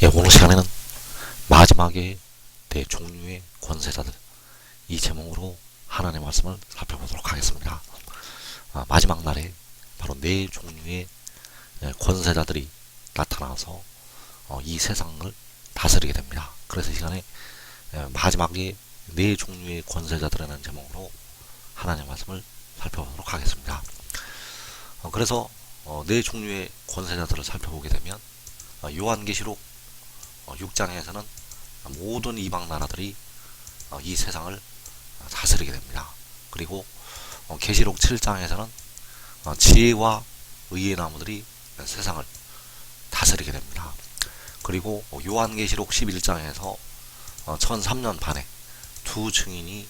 예, 오늘 시간에는 마지막에 대종류의 권세자들, 이 제목으로 하나님의 말씀을 살펴보도록 하겠습니다. 마지막 날에 바로 네 종류의 권세자들이 나타나서 이 세상을 다스리게 됩니다. 그래서 이 시간에 마지막에 네 종류의 권세자들이라는 제목으로 하나님의 말씀을 살펴보도록 하겠습니다. 그래서 네 종류의 권세자들을 살펴보게 되면 요한계시록 6장에서는 모든 이방 나라들이 이 세상을 다스리게 됩니다. 그리고 계시록 7장에서는 지혜와 의의 나무들이 세상을 다스리게 됩니다. 그리고 요한계시록 11장에서 1003년 반에 두 증인이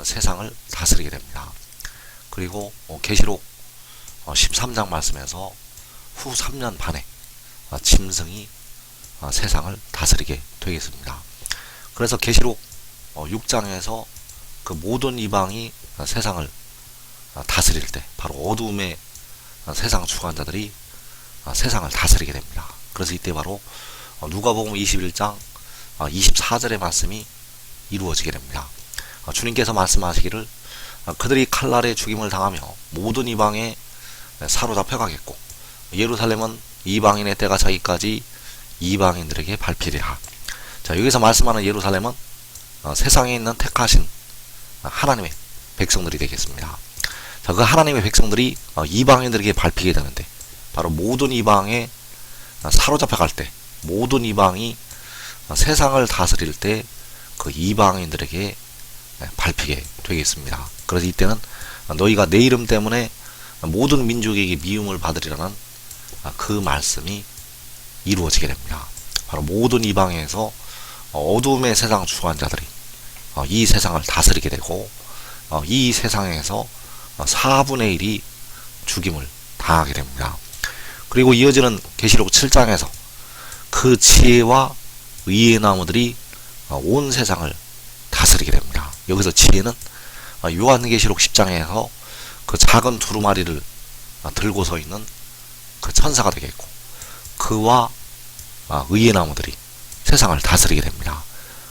세상을 다스리게 됩니다. 그리고 계시록 13장 말씀에서 후 3년 반에 짐승이 세상을 다스리게 되겠습니다. 그래서 계시록 6장에서 그 모든 이방이 세상을 다스릴 때 바로 어두움의 세상 주관자들이 세상을 다스리게 됩니다. 그래서 이때 바로 누가복음 21장 24절의 말씀이 이루어지게 됩니다. 주님께서 말씀하시기를 그들이 칼날에 죽임을 당하며 모든 이방에 사로잡혀 가겠고 예루살렘은 이방인의 때가 차기까지 이방인들에게 밟히리라. 자, 여기서 말씀하는 예루살렘은 세상에 있는 택하신 하나님의 백성들이 되겠습니다. 자, 그 하나님의 백성들이 이방인들에게 밟히게 되는데 바로 모든 이방에 사로잡혀 갈 때, 모든 이방이 세상을 다스릴 때 그 이방인들에게 밟히게 되겠습니다. 그래서 이때는 너희가 내 이름 때문에 모든 민족에게 미움을 받으리라는 그 말씀이 이루어지게 됩니다. 바로 모든 이방에서 어두움의 세상 주관자들이 이 세상을 다스리게 되고 이 세상에서 4분의 1이 죽임을 당하게 됩니다. 그리고 이어지는 계시록 7장에서 그 지혜와 의의 나무들이 온 세상을 다스리게 됩니다. 여기서 지혜는 요한계시록 10장에서 그 작은 두루마리를 들고 서 있는 그 천사가 되겠고 그와 의의 나무들이 세상을 다스리게 됩니다.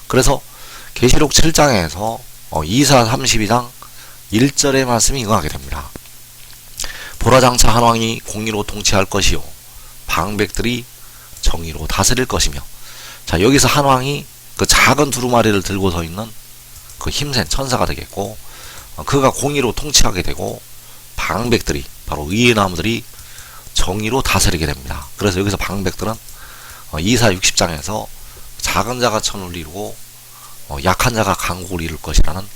그래서 계시록 7장에서 이사 32장 1절의 말씀이 응하게 됩니다. 보라 장차 한 왕이 공의로 통치할 것이요 방백들이 정의로 다스릴 것이며. 자, 여기서 한 왕이 그 작은 두루마리를 들고 서 있는 그 힘센 천사가 되겠고 그가 공의로 통치하게 되고 방백들이 바로 의의 나무들이 정의로 다스리게 됩니다. 그래서 여기서 방백들은 이사 60장에서 작은 자가 천을 이루고 약한 자가 강국을 이룰 것이라는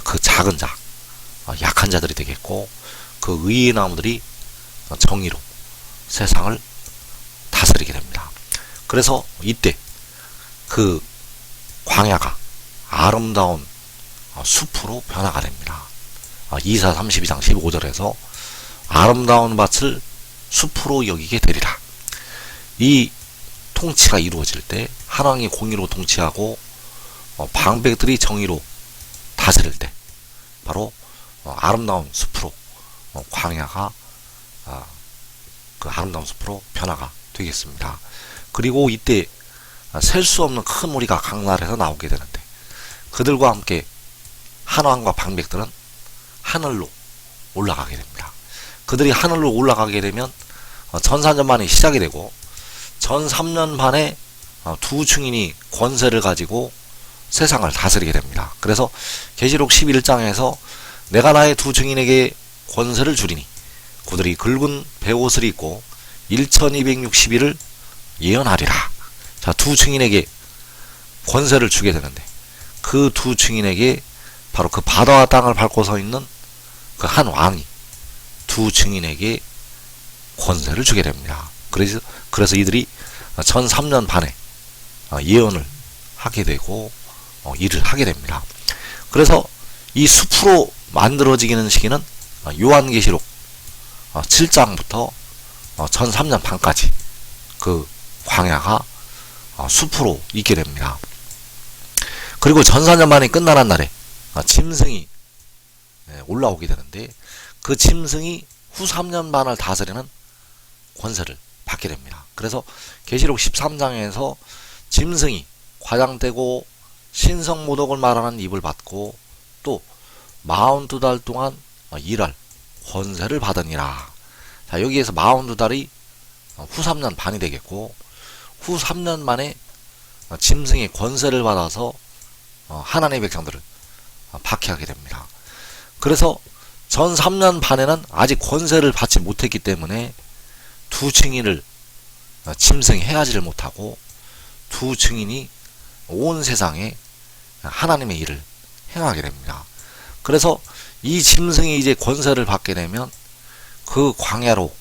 그 작은 자, 약한 자들이 되겠고 그 의의 나무들이 정의로 세상을 다스리게 됩니다. 그래서 이때 그 광야가 아름다운 숲으로 변화가 됩니다. 이사 32장 15절에서 아름다운 밭을 숲으로 여기게 되리라. 이 통치가 이루어질 때 한왕이 공의로 통치하고 방백들이 정의로 다스릴 때 바로 아름다운 숲으로 광야가 그 아름다운 숲으로 변화가 되겠습니다. 그리고 이때 셀 수 없는 큰 무리가 강날에서 나오게 되는데 그들과 함께 한왕과 방백들은 하늘로 올라가게 됩니다. 그들이 하늘로 올라가게 되면 전 4년 만에 시작이 되고 전 3년 반에 두 증인이 권세를 가지고 세상을 다스리게 됩니다. 그래서 계시록 11장에서 내가 나의 두 증인에게 권세를 주리니 그들이 굵은 베옷을 입고 1260일을 예언하리라. 자, 두 증인에게 권세를 주게 되는데 그 두 증인에게 바로 그 바다와 땅을 밟고 서 있는 그 한 왕이 두 증인에게 권세를 주게 됩니다. 그래서 이들이 전 3년 반에 예언을 하게 되고 일을 하게 됩니다. 그래서 이 숲으로 만들어지는 시기는 요한계시록 7장부터 전 3년 반까지 그 광야가 숲으로 있게 됩니다. 그리고 전 4년 만에 끝나는 날에 짐승이 올라오게 되는데 그 짐승이 후 3년 반을 다스리는 권세를 받게 됩니다. 그래서 계시록 13장에서 짐승이 과장되고 신성모독을 말하는 입을 받고 또 42달 동안 일할 권세를 받으니라. 자, 여기에서 42달이 후 3년 반이 되겠고, 후 3년 만에 짐승의 권세를 받아서 하나님의 백성들을 박해하게 됩니다. 그래서 전 3년 반에는 아직 권세를 받지 못했기 때문에 두 증인을 짐승이 해하지를 못하고 두 증인이 온 세상에 하나님의 일을 행하게 됩니다. 그래서 이 짐승이 이제 권세를 받게 되면 그 광야로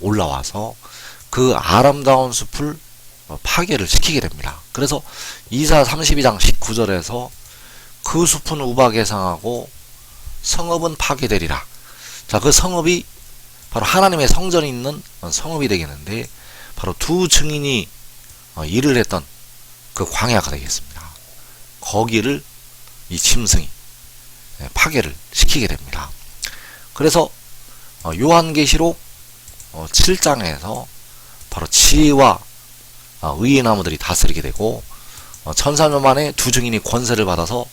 올라와서 그 아름다운 숲을 파괴를 시키게 됩니다. 그래서 이사 32장 19절에서 그 숲은 우박에 상하고 성읍은 파괴되리라. 자, 그 성읍이 바로 하나님의 성전이 있는 성읍이 되겠는데, 바로 두 증인이 일을 했던 그 광야가 되겠습니다. 거기를 이 짐승이 파괴를 시키게 됩니다. 그래서 요한계시록 7장에서 바로 지혜와 의의 나무들이 다스리게 되고, 1400년 만에 두 증인이 권세를 받아서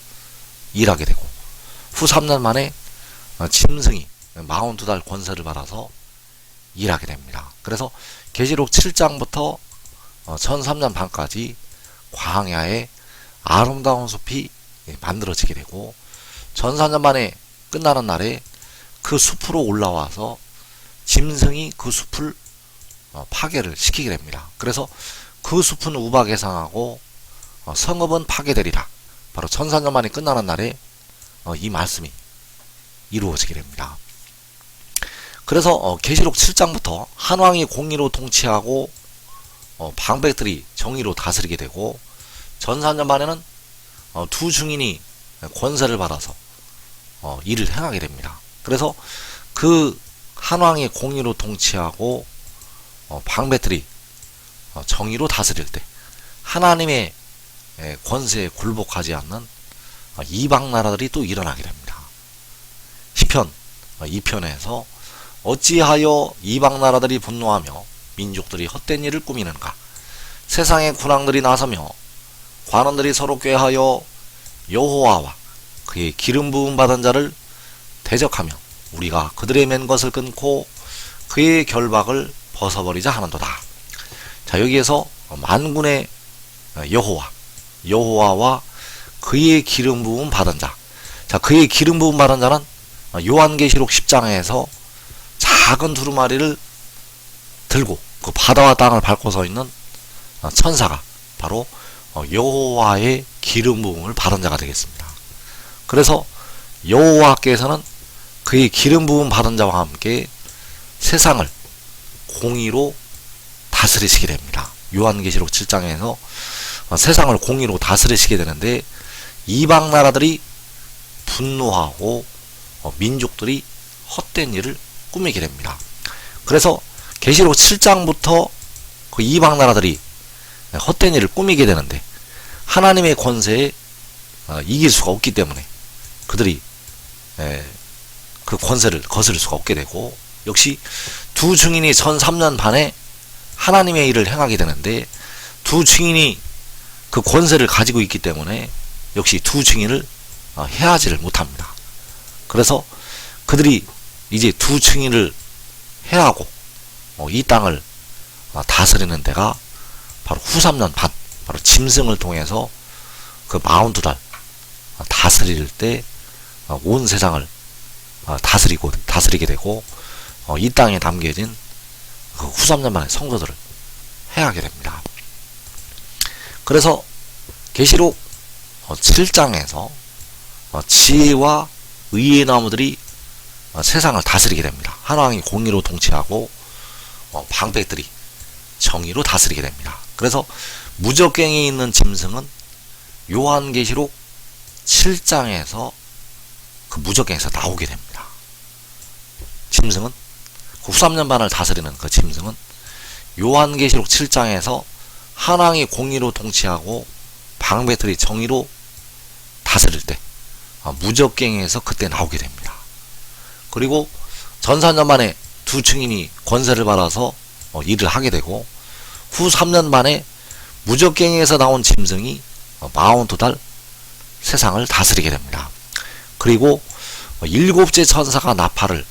일하게 되고, 후 3년 만에 짐승이 42달 권세를 받아서 일하게 됩니다. 그래서 계시록 7장부터 1003년 반까지 광야에 아름다운 숲이 만들어지게 되고, 1004년 만에 끝나는 날에 그 숲으로 올라와서 짐승이 그 숲을 파괴를 시키게 됩니다. 그래서 그 숲은 우박에 상하고 성읍은 파괴되리라. 바로 1004년 만에 끝나는 날에 이 말씀이 이루어지게 됩니다. 그래서 계시록 7장부터 한왕이 공의로 통치하고 방백들이 정의로 다스리게 되고, 전 4년 만에는 두 증인이 권세를 받아서 일을 행하게 됩니다. 그래서 그 한왕이 공의로 통치하고 방백들이 정의로 다스릴 때 하나님의 권세에 굴복하지 않는 이방 나라들이 또 일어나게 됩니다. 시편 2편에서 어찌하여 이방 나라들이 분노하며 민족들이 헛된 일을 꾸미는가. 세상의 군왕들이 나서며 관원들이 서로 꾀하여 여호와와 그의 기름 부음 받은 자를 대적하며 우리가 그들의 맨 것을 끊고 그의 결박을 벗어버리자 하는도다. 자, 여기에서 만군의 여호와와 그의 기름 부음 받은 자. 자, 그의 기름 부음 받은 자는 요한계시록 10장에서 작은 두루마리를 들고 그 바다와 땅을 밟고 서 있는 천사가 바로 여호와의 기름 부음을 받은 자가 되겠습니다. 그래서 여호와께서는 그의 기름 부음 받은 자와 함께 세상을 공의로 다스리시게 됩니다. 요한계시록 7장에서 세상을 공의로 다스리시게 되는데, 이방 나라들이 분노하고 민족들이 헛된 일을 꾸미게 됩니다. 그래서 계시록 7장부터 그 이방 나라들이 헛된 일을 꾸미게 되는데, 하나님의 권세에 이길 수가 없기 때문에 그들이 그 권세를 거스를 수가 없게 되고, 역시 두 증인이 전 3년 반에 하나님의 일을 행하게 되는데, 두 증인이 그 권세를 가지고 있기 때문에 역시 두 증인을 해하지를 못합니다. 그래서 그들이 이제 두 증인을 해하고 이 땅을 다스리는 데가 바로 후 3년 반, 바로 짐승을 통해서 그 42달 다스릴 때 온 세상을 다스리게 되고, 이 땅에 담겨진 그 후 3년 만에 성도들을 해하게 됩니다. 그래서 계시록 7장에서 지혜와 의의 나무들이 세상을 다스리게 됩니다. 한왕이 공의로 통치하고 방백들이 정의로 다스리게 됩니다. 그래서 무적갱이 있는 짐승은 요한계시록 7장에서 그 무적갱에서 나오게 됩니다. 짐승은 그 후 3년 반을 다스리는 그 짐승은 요한계시록 7장에서 한왕이 공의로 통치하고 방백들이 정의로 다스릴 때 무적갱에서 그때 나오게 됩니다. 그리고 전 4년 만에 두 증인이 권세를 받아서 일을 하게 되고, 후 3년 만에 무적갱에서 나온 짐승이 42달 세상을 다스리게 됩니다. 그리고 일곱째 천사가 나팔을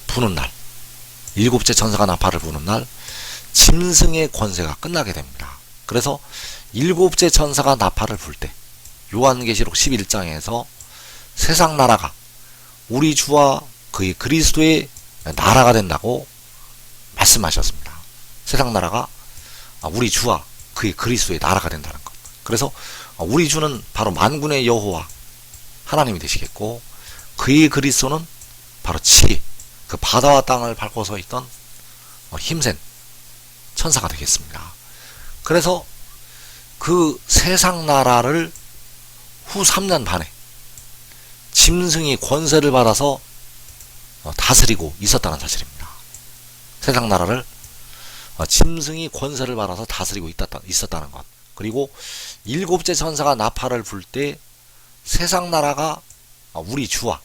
부는 날, 일곱째 천사가 나팔을 부는 날 짐승의 권세가 끝나게 됩니다. 그래서 일곱째 천사가 나팔을 불 때 요한계시록 11장에서 세상 나라가 우리 주와 그의 그리스도의 나라가 된다고 말씀하셨습니다. 세상 나라가 우리 주와 그의 그리스도의 나라가 된다는 것. 그래서 우리 주는 바로 만군의 여호와 하나님이 되시겠고, 그의 그리스도는 바로 지혜, 그 바다와 땅을 밟고 서 있던 힘센 천사가 되겠습니다. 그래서 그 세상 나라를 후 3년 반에 짐승이 권세를 받아서 다스리고 있었다는 사실입니다. 세상 나라를 짐승이 권세를 받아서 다스리고 있었다는 것. 그리고 일곱째 천사가 나팔을 불 때 세상 나라가 우리 주와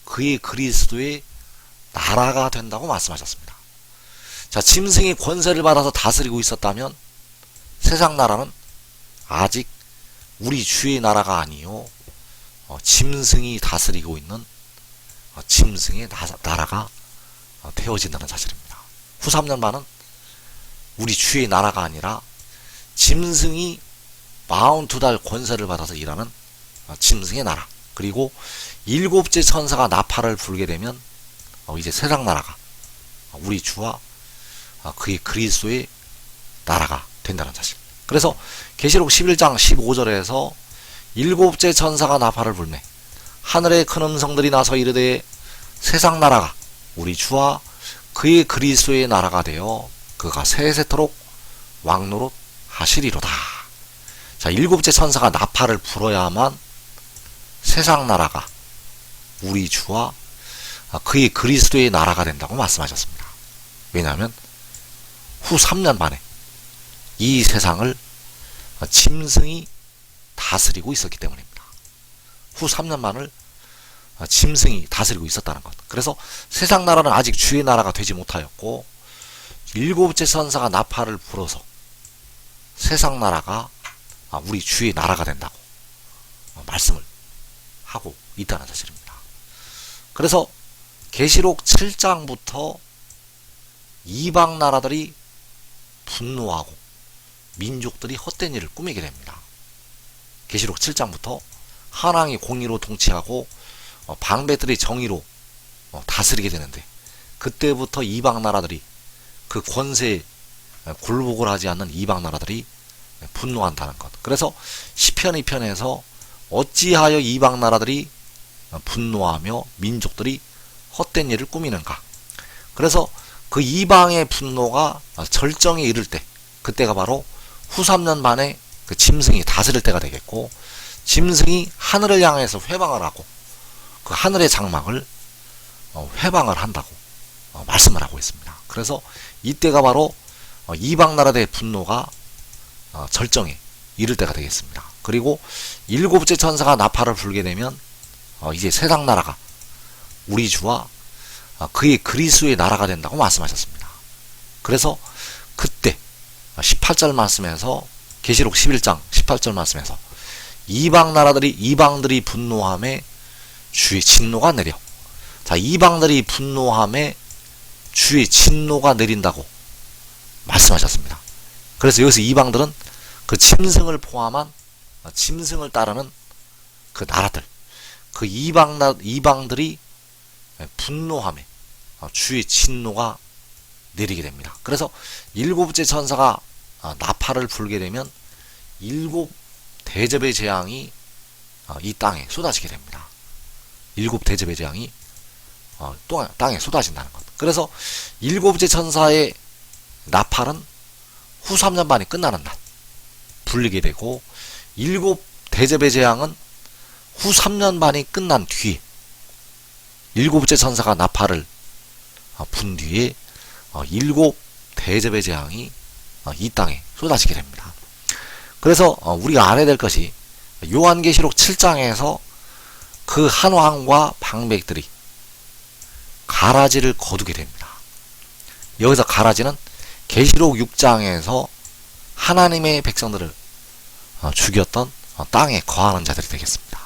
그의 그리스도의 나라가 된다고 말씀하셨습니다. 자, 짐승이 권세를 받아서 다스리고 있었다면 세상 나라는 아직 우리 주의 나라가 아니요 짐승이 다스리고 있는 짐승의 나라가 되어진다는 사실입니다. 후 3년 반은 우리 주의 나라가 아니라 짐승이 42달 권세를 받아서 일하는 짐승의 나라, 그리고 일곱째 천사가 나팔을 불게 되면 이제 세상 나라가 우리 주와 그의 그리스도의 나라가 된다는 사실. 그래서 계시록 11장 15절에서 일곱째 천사가 나팔을 불매 하늘의 큰 음성들이 나서 이르되 세상 나라가 우리 주와 그의 그리스도의 나라가 되어 그가 세세토록 왕노릇 하시리로다. 자, 일곱째 천사가 나팔을 불어야만 세상 나라가 우리 주와 그의 그리스도의 나라가 된다고 말씀하셨습니다. 왜냐하면 후 3년 만에 이 세상을 짐승이 다스리고 있었기 때문입니다. 후 3년 만을 짐승이 다스리고 있었다는 것. 그래서 세상 나라는 아직 주의 나라가 되지 못하였고, 일곱째 천사가 나팔을 불어서 세상 나라가 우리 주의 나라가 된다고 말씀을 하고 있다는 사실입니다. 그래서 계시록 7장부터 이방 나라들이 분노하고 민족들이 헛된 일을 꾸미게 됩니다. 계시록 7장부터 한왕이 공의로 통치하고 방배들이 정의로 다스리게 되는데, 그때부터 이방 나라들이 그 권세에 굴복을 하지 않는 이방 나라들이 분노한다는 것. 그래서 시편 2편에서 어찌하여 이방 나라들이 분노하며 민족들이 헛된 일을 꾸미는가. 그래서 그 이방의 분노가 절정에 이를 때, 그때가 바로 후 3년 만에 그 짐승이 다스릴 때가 되겠고, 짐승이 하늘을 향해서 회방을 하고 그 하늘의 장막을 회방을 한다고 말씀을 하고 있습니다. 그래서 이때가 바로 이방 나라의 분노가 절정에 이를 때가 되겠습니다. 그리고 일곱째 천사가 나팔을 불게 되면 이제 세상 나라가 우리 주와 그의 그리스도의 나라가 된다고 말씀하셨습니다. 그래서 그때 18절 말씀에서, 계시록 11장 18절 말씀에서 이방들이 분노함에 주의 진노가 내려. 자, 이방들이 분노함에 주의 진노가 내린다고 말씀하셨습니다. 그래서 여기서 이방들은 그 짐승을 포함한 짐승을 따르는 그 나라들, 그 이방들이 분노함에 주의 진노가 내리게 됩니다. 그래서 일곱째 천사가 나팔을 불게 되면 일곱 대접의 재앙이 이 땅에 쏟아지게 됩니다. 일곱 대접의 재앙이 땅에 쏟아진다는 것. 그래서 일곱째 천사의 나팔은 후 3년 반이 끝나는 날 불리게 되고, 일곱 대접의 재앙은 후 3년 반이 끝난 뒤에 일곱째 천사가 나팔을 분 뒤에 일곱 대접의 재앙이 이 땅에 쏟아지게 됩니다. 그래서 우리가 알아야 될 것이, 요한계시록 7장에서 그 한왕과 방백들이 가라지를 거두게 됩니다. 여기서 가라지는 계시록 6장에서 하나님의 백성들을 죽였던 땅에 거하는 자들이 되겠습니다.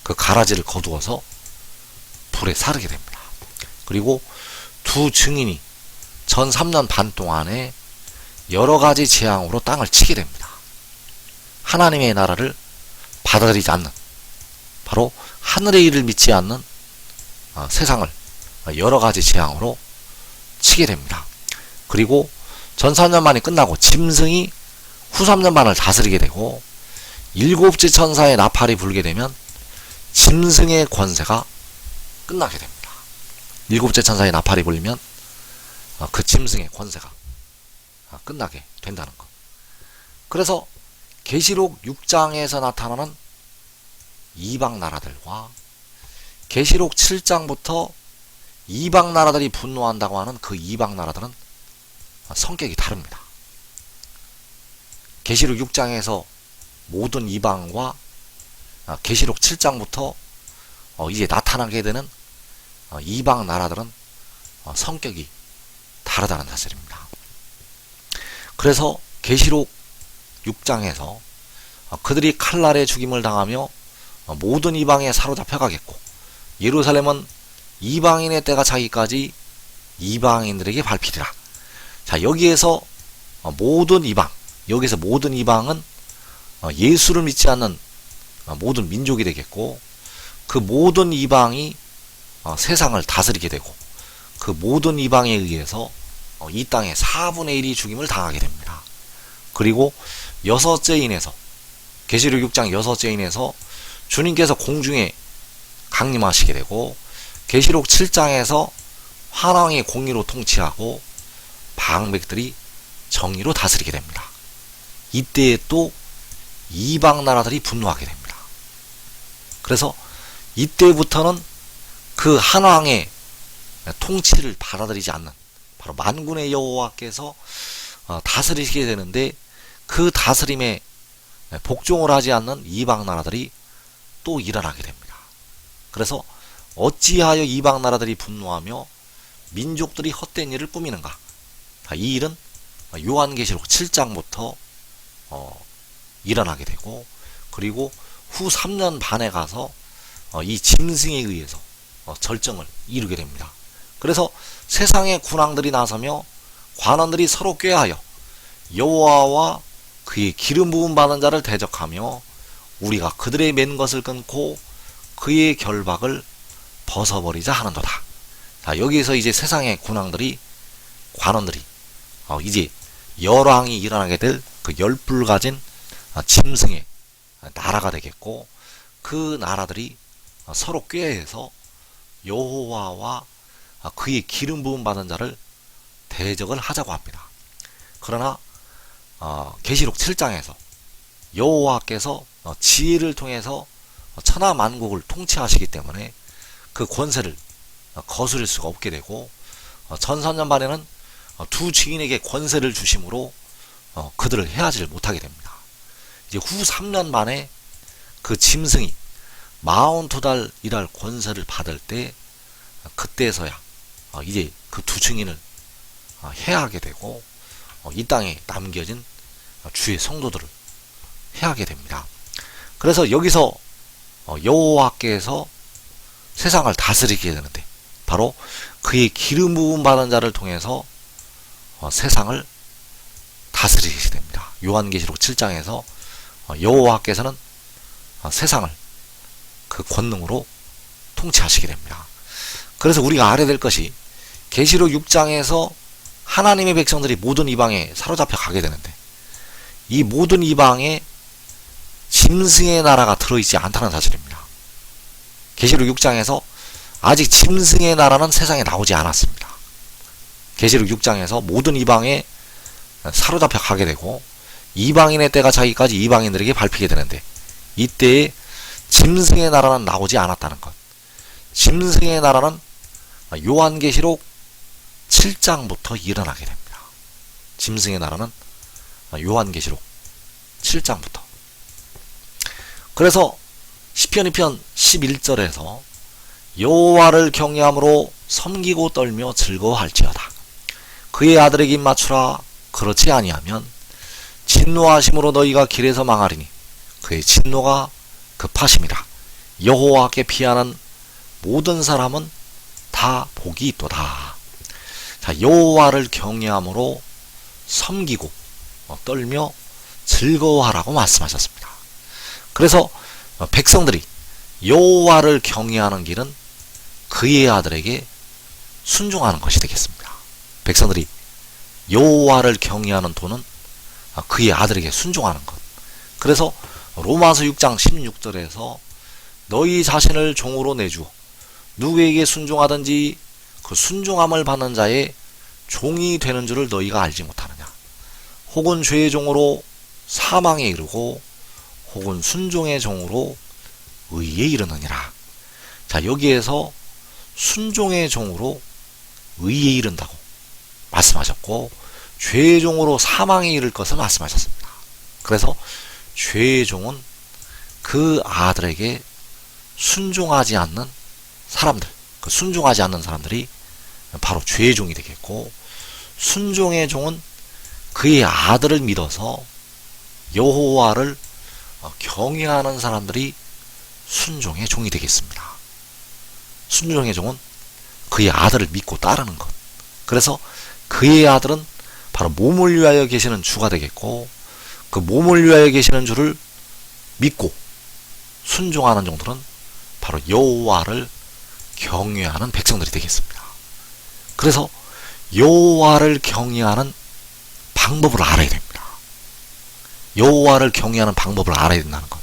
그 가라지를 거두어서 불에 사르게 됩니다. 그리고 두 증인이 전 3년 반 동안에 여러가지 재앙으로 땅을 치게 됩니다. 하나님의 나라를 받아들이지 않는, 바로 하늘의 일을 믿지 않는 세상을 여러가지 재앙으로 치게 됩니다. 그리고 전 4년 만이 끝나고 짐승이 후 3년 반을 다스리게 되고, 일곱째 천사의 나팔이 불게 되면 짐승의 권세가 끝나게 됩니다. 일곱째 천사의 나팔이 불리면 그 짐승의 권세가 끝나게 된다는 것. 그래서 계시록 6장에서 나타나는 이방 나라들과 계시록 7장부터 이방 나라들이 분노한다고 하는 그 이방 나라들은 성격이 다릅니다. 계시록 6장에서 모든 이방과 계시록 7장부터 이제 나타나게 되는 이방 나라들은 성격이 다르다는 사실입니다. 그래서 계시록 6장에서 그들이 칼날에 죽임을 당하며 모든 이방에 사로잡혀 가겠고, 예루살렘은 이방인의 때가 차기까지 이방인들에게 밟히리라. 자, 여기에서 모든 이방, 여기서 모든 이방은 예수를 믿지 않는 모든 민족이 되겠고, 그 모든 이방이 세상을 다스리게 되고, 그 모든 이방에 의해서 이 땅의 4분의 1이 죽임을 당하게 됩니다. 그리고 여섯째 인에서, 계시록 6장 여섯째 인에서 주님께서 공중에 강림하시게 되고, 계시록 7장에서 환왕이 공의로 통치하고 방백들이 정의로 다스리게 됩니다. 이때에 또 이방 나라들이 분노하게 됩니다. 그래서 이때부터는 그 한왕의 통치를 받아들이지 않는, 바로 만군의 여호와께서 다스리시게 되는데, 그 다스림에 복종을 하지 않는 이방 나라들이 또 일어나게 됩니다. 그래서 어찌하여 이방 나라들이 분노하며 민족들이 헛된 일을 꾸미는가? 이 일은 요한계시록 7장부터 일어나게 되고, 그리고 후 3년 반에 가서 이 짐승에 의해서 절정을 이루게 됩니다. 그래서 세상의 군왕들이 나서며 관원들이 서로 꾀하여 여호와와 그의 기름 부음 받은 자를 대적하며 우리가 그들의 맨 것을 끊고 그의 결박을 벗어버리자 하는도다. 자, 여기서 이제 세상의 군왕들이, 관원들이 이제 열왕이 일어나게 될 그 열불 가진 짐승의 나라가 되겠고, 그 나라들이 서로 꾀해서 여호와와 그의 기름 부음 받은 자를 대적을 하자고 합니다. 그러나 계시록 7장에서 여호와께서 지혜를 통해서 천하 만국을 통치하시기 때문에 그 권세를 거스릴 수가 없게 되고, 전 4년 반에는 두 증인에게 권세를 주심으로 그들을 해하지를 못하게 됩니다. 이제 후 3년 만에 그 짐승이 42달 일할 권세를 받을 때, 그때서야 이제 그 두 증인을 해하게 되고, 이 땅에 남겨진 주의 성도들을 해하게 됩니다. 그래서 여기서 여호와께서 세상을 다스리게 되는데, 바로 그의 기름 부음 받은 자를 통해서 세상을 다스리게 됩니다. 요한계시록 7장에서 여호와께서는 세상을 그 권능으로 통치하시게 됩니다. 그래서 우리가 알아야 될 것이, 계시록 6장에서 하나님의 백성들이 모든 이방에 사로잡혀 가게 되는데, 이 모든 이방에 짐승의 나라가 들어있지 않다는 사실입니다. 계시록 6장에서 아직 짐승의 나라는 세상에 나오지 않았습니다. 계시록 6장에서 모든 이방에 사로잡혀 가게 되고, 이방인의 때가 차기까지 이방인들에게 밟히게 되는데, 이때에 짐승의 나라는 나오지 않았다는 것. 짐승의 나라는 요한계시록 7장부터 일어나게 됩니다. 짐승의 나라는 요한계시록 7장부터. 그래서 시편 2편 11절에서 여호와를 경외함으로 섬기고 떨며 즐거워할지어다. 그의 아들에게 입맞추라. 그렇지 아니하면 진노하심으로 너희가 길에서 망하리니 그의 진노가 급하심이라. 여호와께 피하는 모든 사람은 다 복이 있도다. 자, 여호와를 경외함으로 섬기고 떨며 즐거워하라고 말씀하셨습니다. 그래서 백성들이 여호와를 경외하는 길은 그의 아들에게 순종하는 것이 되겠습니다. 백성들이 여호와를 경외하는 도는 그의 아들에게 순종하는 것. 그래서 로마서 6장 16절에서 너희 자신을 종으로 내주어 누구에게 순종하든지 그 순종함을 받는 자의 종이 되는 줄을 너희가 알지 못하느냐. 혹은 죄의 종으로 사망에 이르고 혹은 순종의 종으로 의에 이르느니라. 자, 여기에서 순종의 종으로 의에 이른다고 말씀하셨고 죄의 종으로 사망에 이를 것을 말씀하셨습니다. 그래서 죄의 종은 그 아들에게 순종하지 않는 사람들, 그 순종하지 않는 사람들이 바로 죄의 종이 되겠고, 순종의 종은 그의 아들을 믿어서 여호와를 경외하는 사람들이 순종의 종이 되겠습니다. 순종의 종은 그의 아들을 믿고 따르는 것. 그래서 그의 아들은 바로 몸을 위하여 계시는 주가 되겠고, 그 몸을 위하여 계시는 주를 믿고 순종하는 종들은 바로 여호와를 경외하는 백성들이 되겠습니다. 그래서 여호와를 경외하는 방법을 알아야 됩니다. 여호와를 경외하는 방법을 알아야 된다는 것.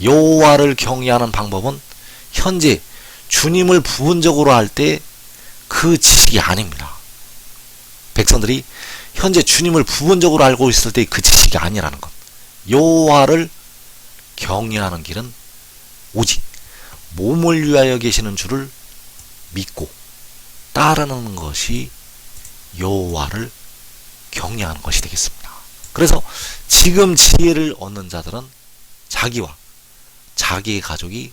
여호와를 경외하는 방법은 현재 주님을 부분적으로 할 때 그 지식이 아닙니다. 백성들이 현재 주님을 부분적으로 알고 있을 때 그 지식이 아니라는 것. 여호와를 경외하는 길은 오직 몸을 위하여 계시는 주를 믿고 따르는 것이 여호와를 경외하는 것이 되겠습니다. 그래서 지금 지혜를 얻는 자들은 자기와 자기의 가족이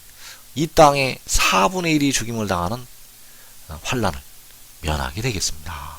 이 땅에 4분의 1이 죽임을 당하는 환난을 면하게 되겠습니다.